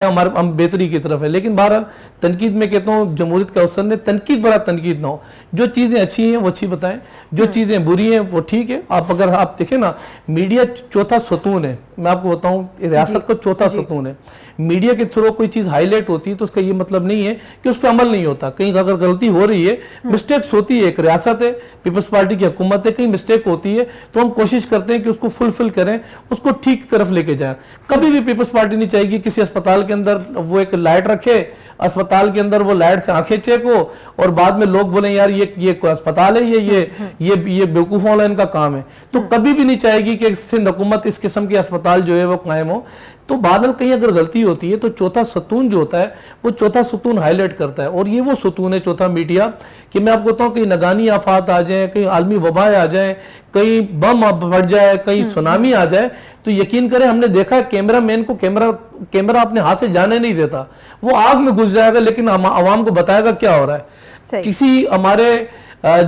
ہم بہتری کی طرف ہے. لیکن بہرحال تنقید میں کہتا ہوں جمہوریت کا اثر نے تنقید بڑا تنقید نہ ہو. جو چیزیں اچھی ہیں وہ اچھی بتائیں, جو چیزیں بری ہیں وہ ٹھیک ہے. اگر آپ دیکھیں نا, میڈیا چوتھا ستون ہے. میں آپ کو بتاؤں ریاست کو چوتھا ستون ہے. میڈیا کے تھرو کوئی چیز ہائی لائٹ ہوتی ہے تو اس کا یہ مطلب نہیں ہے کہ اس پہ عمل نہیں ہوتا. کہیں اگر غلطی ہو رہی ہے, مسٹیکس ہوتی ہے, ایک ریاست ہے, پیپلز پارٹی کی حکومت ہے, کہیں مسٹیک ہوتی ہے تو ہم کوشش کرتے ہیں کہ اس کو فلفل کریں, اس کو ٹھیک طرف لے کے جائیں. کبھی بھی پیپلز پارٹی نہیں چاہے گی کسی اسپتال کے اندر وہ ایک لائٹ رکھے, اسپتال کے اندر وہ لائٹ سے آنکھیں چیک ہو اور بعد میں لوگ بولیں یار یہ کوئی اسپتال ہے, یہ بیوقوفوں والا ان کا کام ہے. تو کبھی بھی نہیں چاہے گی کہ سندھ حکومت اس قسم کے اسپتال جو ہے وہ قائم ہو. تو بادل کہیں اگر غلطی ہوتی ہے تو چوتھا ستون جو ہوتا ہے وہ چوتھا ستون ہائی لائٹ کرتا ہے. اور یہ وہ ستون ہے چوتھا میڈیا کہ میں آپ کو بتاؤں کہیں نگانی آفات آ جائیں, کہیں عالمی وبائیں آ جائیں, کہیں بم پھٹ جائے, کہیں سونامی آ جائے, تو یقین کریں ہم نے دیکھا کیمرہ مین کو کیمرہ اپنے ہاتھ سے جانے نہیں دیتا. وہ آگ میں گھس جائے گا لیکن عوام کو بتائے گا کیا ہو رہا ہے. کسی ہمارے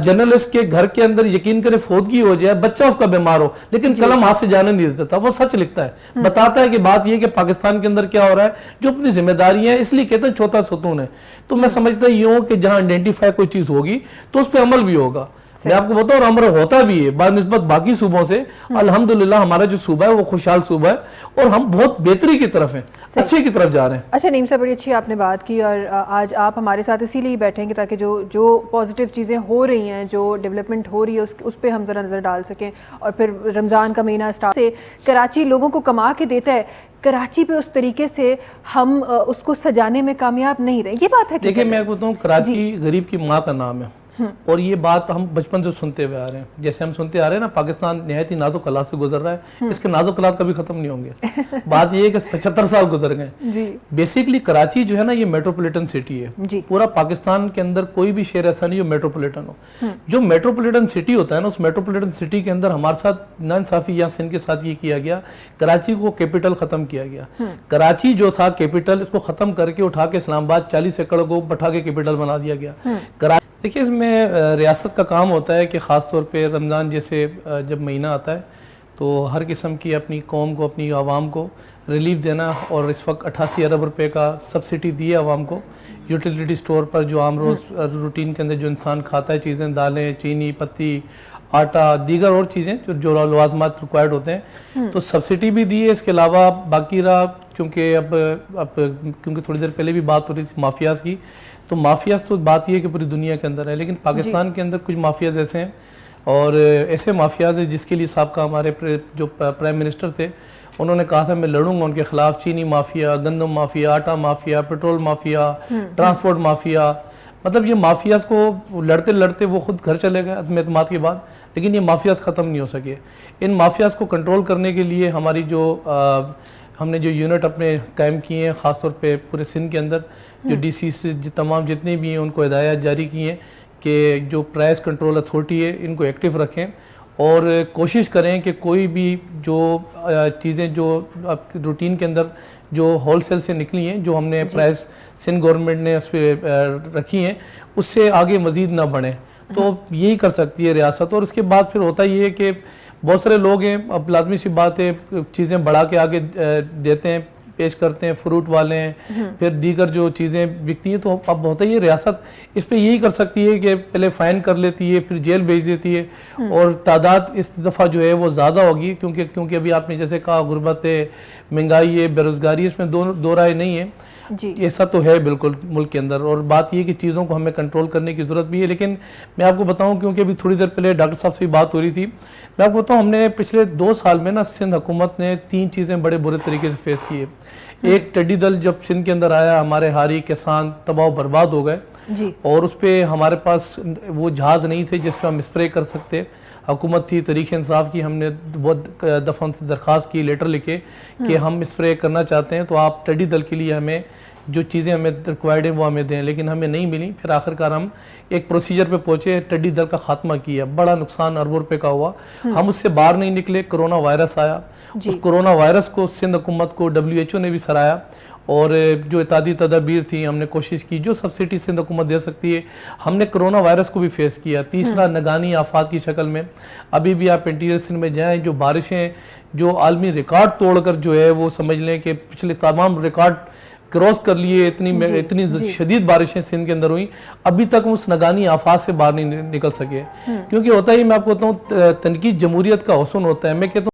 جرنلسٹ کے گھر کے اندر یقین کرے فوتگی ہو جائے, بچہ اس کا بیمار ہو, لیکن قلم ہاتھ سے جانے نہیں دیتا. وہ سچ لکھتا ہے, بتاتا ہے کہ بات یہ کہ پاکستان کے اندر کیا ہو رہا ہے, جو اپنی ذمہ داری ہے, اس لیے کہتے ہیں چوتھا ستون ہے. تو میں سمجھتا ہوں کہ جہاں آئیڈینٹیفائی کوئی چیز ہوگی تو اس پہ عمل بھی ہوگا. میں آپ کو بتاؤں اور عمل ہوتا بھی ہے بنسبت باقی صوبوں سے. الحمدللہ ہمارا جو صوبہ ہے وہ خوشحال صوبہ ہے اور ہم بہت بہتری کی طرف ہیں, اچھے کی طرف جا رہے ہیں. اچھا نعیم صاحب, بڑی اچھی آپ نے بات کی اور آج آپ ہمارے ساتھ اسی لیے بیٹھیں گے تاکہ جو پازیٹیو چیزیں ہو رہی ہیں, جو ڈیولپمنٹ ہو رہی ہے اس پہ ہم ذرا نظر ڈال سکیں. اور پھر رمضان کا مہینہ اسٹارٹ سے کراچی لوگوں کو کما کے دیتا ہے, کراچی پہ اس طریقے سے ہم اس کو سجانے میں کامیاب نہیں رہے. یہ بات ہے. دیکھیں میں آپ کو بتاؤں کراچی غریب کی ماں کا نام ہے اور یہ بات ہم بچپن سے سنتے ہوئے آ رہے ہیں. جیسے ہم سنتے آ رہے ہیں نا پاکستان نہایت ہی نازک حالات سے گزر رہا ہے, اس کے نازک حالات کبھی ختم نہیں ہوں گے. بات یہ ہے کہ 75 سال گزر گئے. بیسیکلی کراچی جو ہے نا یہ میٹروپولیٹن سٹی ہے. پورا پاکستان کے اندر کوئی بھی شہر ایسا نہیں جو میٹروپولیٹن ہو. جو میٹروپولیٹن سٹی ہوتا ہے نا, اس میٹروپولیٹن سٹی کے اندر ہمارے ساتھ ناانصافی یا سندھ کے ساتھ یہ کیا گیا, کراچی کو کیپٹل ختم کیا گیا. کراچی جو تھا کیپٹل, اس کو ختم کر کے اٹھا کے اسلام آباد 40 ایکڑ کو بٹھا کے کیپٹل بنا دیا گیا. دیکھیں اس میں ریاست کا کام ہوتا ہے کہ خاص طور پہ رمضان جیسے جب مہینہ آتا ہے تو ہر قسم کی اپنی قوم کو, اپنی عوام کو ریلیف دینا. اور اس وقت 88 ارب روپے کا سبسڈی دی ہے عوام کو یوٹیلیٹی سٹور پر, جو عام روز روٹین کے اندر جو انسان کھاتا ہے چیزیں, دالیں, چینی, پتی, آٹا, دیگر اور چیزیں جو لوازمات ریکوائرڈ ہوتے ہیں, تو سبسڈی بھی دی ہے. اس کے علاوہ باقی رہا کیونکہ اب کیونکہ تھوڑی دیر پہلے بھی بات ہو رہی تھی مافیاز کی, تو مافیاز تو بات یہ ہے کہ پوری دنیا کے اندر ہے, لیکن پاکستان کے اندر کچھ مافیاز ایسے ہیں اور ایسے مافیاز ہیں جس کے لیے سابقہ ہمارے جو پرائم منسٹر تھے انہوں نے کہا تھا میں لڑوں گا ان کے خلاف. چینی مافیا, گندم مافیا, آٹا mafia, petrol mafia, transport mafia. مطلب یہ مافیاز کو لڑتے لڑتے وہ خود گھر چلے گئے عدم اعتماد کے بعد, لیکن یہ مافیاز ختم نہیں ہو سکے. ان مافیاز کو کنٹرول کرنے کے لیے ہماری ہم نے جو یونٹ اپنے قائم کیے ہیں, خاص طور پہ پورے سندھ کے اندر جو ڈی سی سے تمام جتنے بھی ہیں ان کو ہدایات جاری کی ہیں کہ جو پرائس کنٹرول اتھارٹی ہے ان کو ایکٹیو رکھیں اور کوشش کریں کہ کوئی بھی جو چیزیں جو روٹین کے اندر جو ہول سیل سے نکلی ہیں, جو ہم نے پرائس سندھ گورنمنٹ نے اس پہ رکھی ہیں, اس سے آگے مزید نہ بڑھیں. تو یہی کر سکتی ہے ریاست. اور اس کے بعد پھر ہوتا یہ ہے کہ بہت سارے لوگ ہیں, اب لازمی سی بات ہے چیزیں بڑھا کے آگے دیتے ہیں, پیش کرتے ہیں, فروٹ والے ہیں, پھر دیگر جو چیزیں بکتی ہیں. تو اب ہوتا ہے یہ ریاست اس پہ یہی کر سکتی ہے کہ پہلے فائن کر لیتی ہے, پھر جیل بھیج دیتی ہے. اور تعداد اس دفعہ جو ہے وہ زیادہ ہوگی کیونکہ ابھی آپ نے جیسے کہا غربت ہے, مہنگائی ہے, بے روزگاری, اس میں دو رائے نہیں ہے. ایسا تو ہے بالکل ملک کے اندر. اور بات یہ کہ چیزوں کو ہمیں کنٹرول کرنے کی ضرورت بھی ہے. لیکن میں آپ کو بتاؤں کیونکہ ابھی تھوڑی دیر پہلے ڈاکٹر صاحب سے بات ہو رہی تھی, میں آپ کو بتاؤں ہم نے پچھلے 2 سال میں نا سندھ حکومت نے 3 چیزیں بڑے برے طریقے سے فیس کی ہے. ایک ٹڈی دل جب سندھ کے اندر آیا, ہمارے ہاری کسان تباہ و برباد ہو گئے, اور اس پہ ہمارے پاس وہ جہاز نہیں تھے جس سے ہم اسپرے کر سکتے. حکومت تھی تحریک انصاف کی, ہم نے بہت دفعہ سے درخواست کی, لیٹر لکھے کہ ہم اسپرے کرنا چاہتے ہیں تو آپ ٹڈی دل کے لیے ہمیں جو چیزیں ہمیں ریکوائرڈ ہیں وہ ہمیں دیں, لیکن ہمیں نہیں ملی. پھر آخر کار ہم ایک پروسیجر پہ پہنچے, ٹڈی دل کا خاتمہ کیا. بڑا نقصان اربوں روپے کا ہوا, ہم اس سے باہر نہیں نکلے. کرونا وائرس آیا, اس کرونا وائرس کو سندھ حکومت کو WHO نے بھی سرایا, اور جو احتیاطی تدابیر تھی ہم نے کوشش کی جو سبسڈی سندھ حکومت دے سکتی ہے. ہم نے کرونا وائرس کو بھی فیس کیا. تیسرا نگانی آفات کی شکل میں ابھی بھی آپ انٹیریئر سندھ میں جائیں, جو بارشیں جو عالمی ریکارڈ توڑ کر جو ہے وہ سمجھ لیں کہ پچھلے تمام ریکارڈ کراس کر لیے، اتنی شدید بارشیں سندھ کے اندر ہوئیں، ابھی تک اس نگانی آفات سے باہر نہیں نکل سکے. کیونکہ ہوتا ہی، میں آپ کو بتاؤں، تنقید جمہوریت کا حسن ہوتا ہے. میں کہتا ہوں